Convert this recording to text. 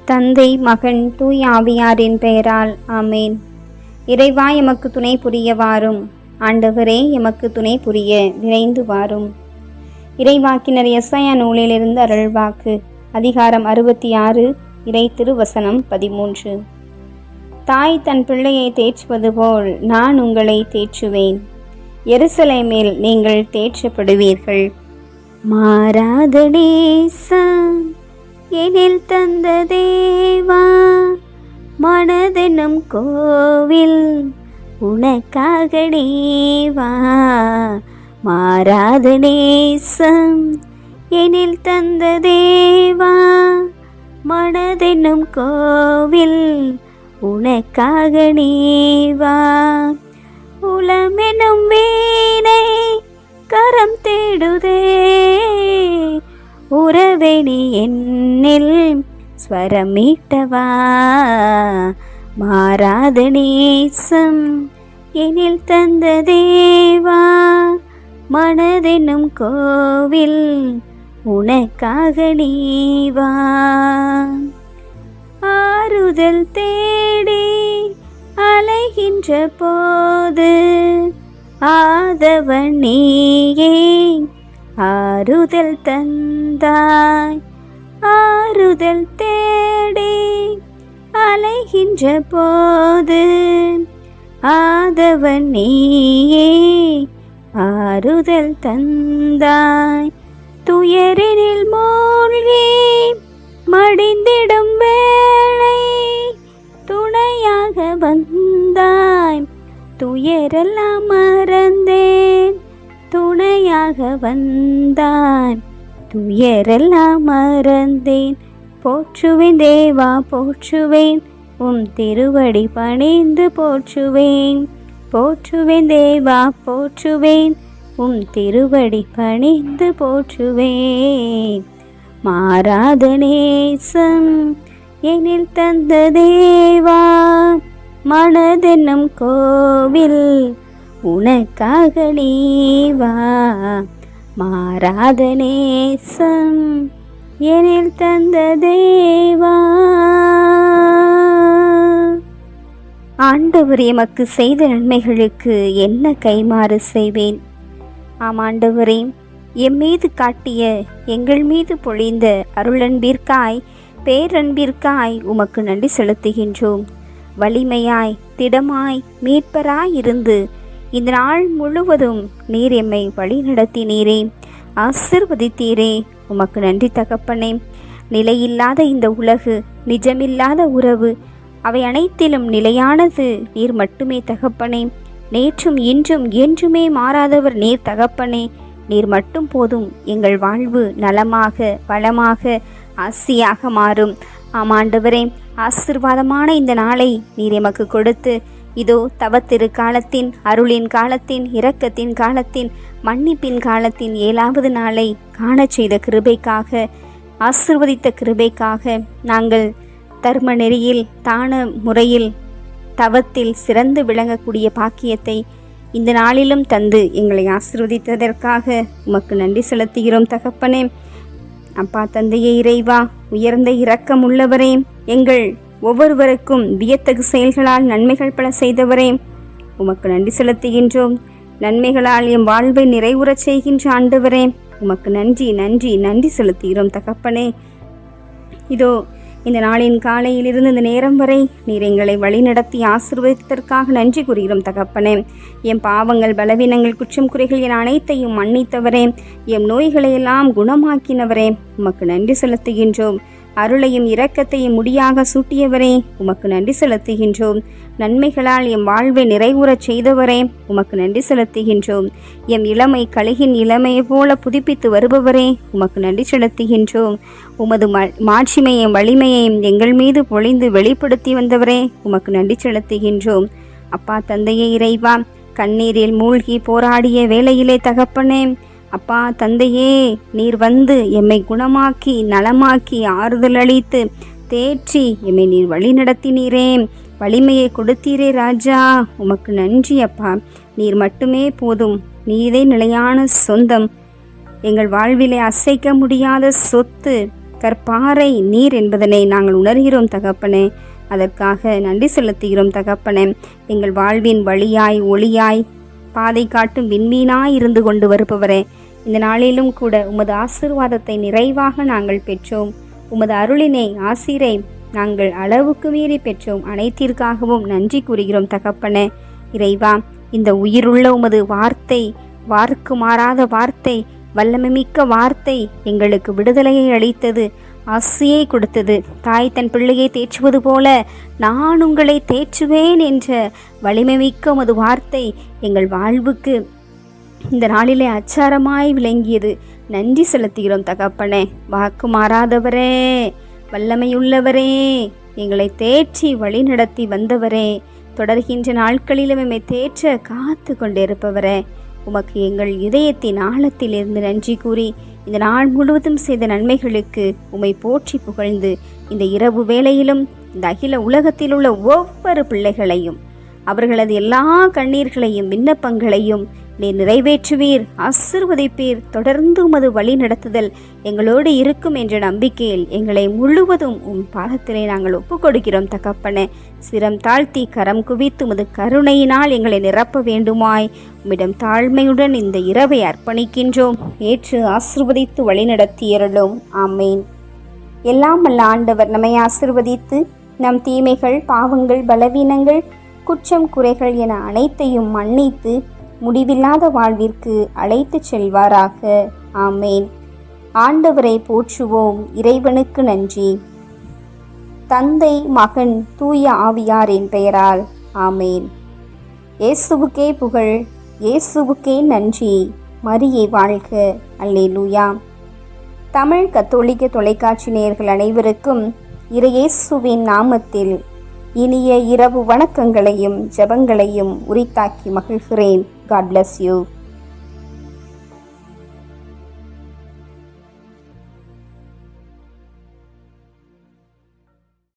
தந்தை, மகன், தூய் ஆவியாரின் பெயரால் ஆமேன். இறைவா, எமக்கு துணை புரிய வாரும். ஆண்டவரே, எமக்கு துணை புரிய விரைந்து வாரும். இறைவாக்கினர் எசாயா நூலிலிருந்து அருள்வாக்கு. அதிகாரம் 66, இறை திருவசனம் 13. தாய் தன் பிள்ளையை தேற்றுவது போல் நான் உங்களை தேற்றுவேன். எருசலேமில் நீங்கள் தேற்றப்படுவீர்கள். மாறாத நேசம் எனில் தந்த தேவா, மனதென்னும் கோவில் உனக்காக நீவா. மாறாத நேசம் எனில் தந்த தேவா, மனதென்னும் கோவில் உனக்காக நீவா. உலமெனும் வீணை கரம் தேடுதே, உறவெனி என்னில் ஸ்வரம் மீட்டவா. மாறாத நேசம் எனில் தந்த தேவா, மனதென்னும் கோவில் உனக்காக நீவா. ஆறுதல் தேடி அலைகின்ற போது ஆதவன் நீயே ஆறுதல் தந்தாய். ஆறுதல் தேடி அலைகின்ற போது ஆதவன் நீயே ஆறுதல் தந்தாய். துயரினில் மூழ்கி மடிந்திடும் வேளை துணையாக வந்தாய். துயரெல்லாம் மறந்தேன், துணையாக வந்தாய். துயரெல்லாம் மறந்தேன். போற்றுவேன் தேவா போற்றுவேன், உம் திருவடி பணிந்து போற்றுவேன். போற்றுவேன் தேவா போற்றுவேன், உம் திருவடி பணிந்து போற்றுவேன். மாறாத நேசம் எனில் தந்த தேவா, மனதென்னும் கோவில் உனக்காக நீவா. மாறாத நேசம் எனில் தந்த தேவா. ஆண்டவர் எமக்கு செய்த நன்மைகளுக்கு என்ன கைமாறு செய்வேன்? ஆம் ஆண்டவரே, எம் மீது காட்டிய எங்கள் மீது பொழிந்த அருளன்பிற்காய் பேரன்பிற்காய் உமக்கு நன்றி செலுத்துகின்றோம். வலிமையாய் திடமாய் மீட்பராய் இருந்து இந்த நாள் முழுவதும் நீர் எம்மை வழி நடத்தினீரே, ஆசிர்வதித்தீரே. உமக்கு நன்றி தகப்பனே. நிலையில்லாத இந்த உலகு, நிஜமில்லாத உறவு, அவை அனைத்திலும் நிலையானது நீர் மட்டுமே தகப்பனே. நேற்றும் இன்றும் என்றுமே மாறாதவர் நீர் தகப்பனே. நீர் மட்டும் போதும். எங்கள் வாழ்வு நலமாக வளமாக ஆசியாக மாறும். ஆமாண்டவரே, ஆசிர்வாதமான இந்த நாளை நீர் எமக்கு கொடுத்து இதோ தவத்திரு காலத்தின், அருளின் காலத்தின், இரக்கத்தின் காலத்தின், மன்னிப்பின் காலத்தின் 7வது நாளை காணச் செய்த கிருபைக்காக, ஆசிர்வதித்த கிருபைக்காக, நாங்கள் தர்ம நெறியில் தான முறையில் தவத்தில் சிறந்து விளங்கக்கூடிய பாக்கியத்தை இந்த நாளிலும் தந்து எங்களை ஆசிர்வதித்ததற்காக உமக்கு நன்றி செலுத்துகிறோம் தகப்பனே. அப்பா தந்தையே, இறைவா, உயர்ந்த இரக்கம் உள்ளவரே, எங்கள் ஒவ்வொருவருக்கும் வியத்தகு செயல்களால் நன்மைகள் பல செய்தவரே, உமக்கு நன்றி செலுத்துகின்றோம். நன்மைகளால் எம் வாழ்வை நிறைவுறச் செய்கின்ற ஆண்டவரே, உமக்கு நன்றி நன்றி நன்றி செலுத்துகிறோம் தகப்பனே. இதோ இந்த நாளின் காலையிலிருந்து இந்த நேரம் வரை நீர் எங்களை வழிநடத்தி ஆசீர்வதித்ததற்காக நன்றி கூறுகிறோம் தகப்பனே. எம் பாவங்கள், பலவீனங்கள், குற்றம் குறைகள் என அனைத்தையும் மன்னித்தவரே, எம் நோய்களையெல்லாம் குணமாக்கினவரே, உமக்கு நன்றி செலுத்துகின்றோம். அருளையும் இரக்கத்தையும் முடியாக சூட்டியவரே, உமக்கு நன்றி செலுத்துகின்றோம். நன்மைகளால் எம் வாழ்வை நிறைவுறச் செய்தவரே, உமக்கு நன்றி செலுத்துகின்றோம். எம் இளமை கழுகின் இளமையை போல புதுப்பித்து வருபவரே, உமக்கு நன்றி செலுத்துகின்றோம். உமது மாட்சிமையும் வலிமையையும் எங்கள் மீது பொழிந்து வெளிப்படுத்தி வந்தவரே, உமக்கு நன்றி செலுத்துகின்றோம். அப்பா தந்தையே, இறைவா, கண்ணீரில் மூழ்கி போராடிய வேளையிலே தகப்பனே, அப்பா தந்தையே, நீர் வந்து எம்மை குணமாக்கி நலமாக்கி ஆறுதல் அளித்து தேற்றி எம்மை நீர் வழி நடத்தினீரே, வலிமையை கொடுத்தீரே ராஜா, உமக்கு நன்றி அப்பா. நீர் மட்டுமே போதும். நீரே நிலையான சொந்தம், எங்கள் வாழ்விலே அசைக்க முடியாத சொத்து, கற்பாறை நீர் என்பதனை நாங்கள் உணர்கிறோம் தகப்பனே. அதற்காக நன்றி செலுத்துகிறோம் தகப்பனே. எங்கள் வாழ்வின் வழியாய் ஒளியாய் பாதை காட்டும் விண்மீனாய் இருந்து கொண்டு வருபவரே, இந்த நாளிலும் கூட உமது ஆசீர்வாதத்தை நிறைவாக நாங்கள் பெற்றோம். உமது அருளினை ஆசீரை நாங்கள் அளவுக்கு மீறி பெற்றோம். அனைத்திற்காகவும் நன்றி கூறுகிறோம் தகப்பனே. இறைவா, இந்த உயிருள்ள உமது வார்த்தை, வார்க்கு மாறாத வார்த்தை, வல்லமைமிக்க வார்த்தை எங்களுக்கு விடுதலையை அளித்தது, ஆசையை கொடுத்தது. தாய் தன் பிள்ளையை தேற்றுவது போல நான் உங்களை தேற்றுவேன் என்ற வலிமைமிக்க உமது வார்த்தை எங்கள் வாழ்வுக்கு இந்த நாளிலே அச்சாரமாய் விளங்கியது. நன்றி செலுத்துகிறோம் தகப்பனே. வாக்கு மாறாதவரே, வல்லமையுள்ளவரே, எங்களை தேற்றி வழி நடத்தி வந்தவரே, தொடர்கின்ற நாட்களிலும் எம்மை தேற்ற காத்து கொண்டிருப்பவரே, உமக்கு எங்கள் இதயத்தின் ஆழத்திலிருந்து நன்றி கூறி இந்த நாள் முழுவதும் செய்த நன்மைகளுக்கு உம்மை போற்றி புகழ்ந்து இந்த இரவு வேளையிலும் இந்த அகில உலகத்தில் உள்ள ஒவ்வொரு பிள்ளைகளையும் அவர்களது எல்லா கண்ணீர்களையும் விண்ணப்பங்களையும் நீர் நிறைவேற்றுவீர், ஆசீர்வதிப்பீர். தொடர்ந்து உமது வழி நடத்துதல் எங்களோடு இருக்கும் என்ற நம்பிக்கையில் எங்களை முழுவதும் உம் பாதத்திலே நாங்கள் ஒப்புக் கொடுக்கிறோம் தகப்பனே. சிரம் தாழ்த்தி கரம் குவித்து உமது கருணையினால் எங்களை நிரப்ப வேண்டுமாய் உம்மிடம் தாழ்மையுடன் இந்த இரவை அர்ப்பணிக்கின்றோம். ஏற்று ஆசீர்வதித்து வழி நடத்தியருளும். ஆமேன். எல்லாம் வல்ல ஆண்டவர் நம்மை ஆசீர்வதித்து நம் தீமைகள், பாவங்கள், பலவீனங்கள், குற்றம், குறைகள் என அனைத்தையும் மன்னித்து முடிவில்லாத வாழ்விற்கு அழைத்து செல்வாராக. ஆமேன். ஆண்டவரை போற்றுவோம். இறைவனுக்கு நன்றி. தந்தை, மகன், தூய ஆவியாரின் பெயரால். ஆமேன். இயேசுவுக்கே புகழ், இயேசுவுக்கே நன்றி. மரியே வாழ்க. அல்லேலூயா. தமிழ் கத்தோலிக்க தொலைக்காட்சி நேயர்கள் அனைவருக்கும் இறையேசுவின் நாமத்தில் இனிய இரவு வணக்கங்களையும் ஜெபங்களையும் உரித்தாக்கி மகிழ்கிறேன். God bless you.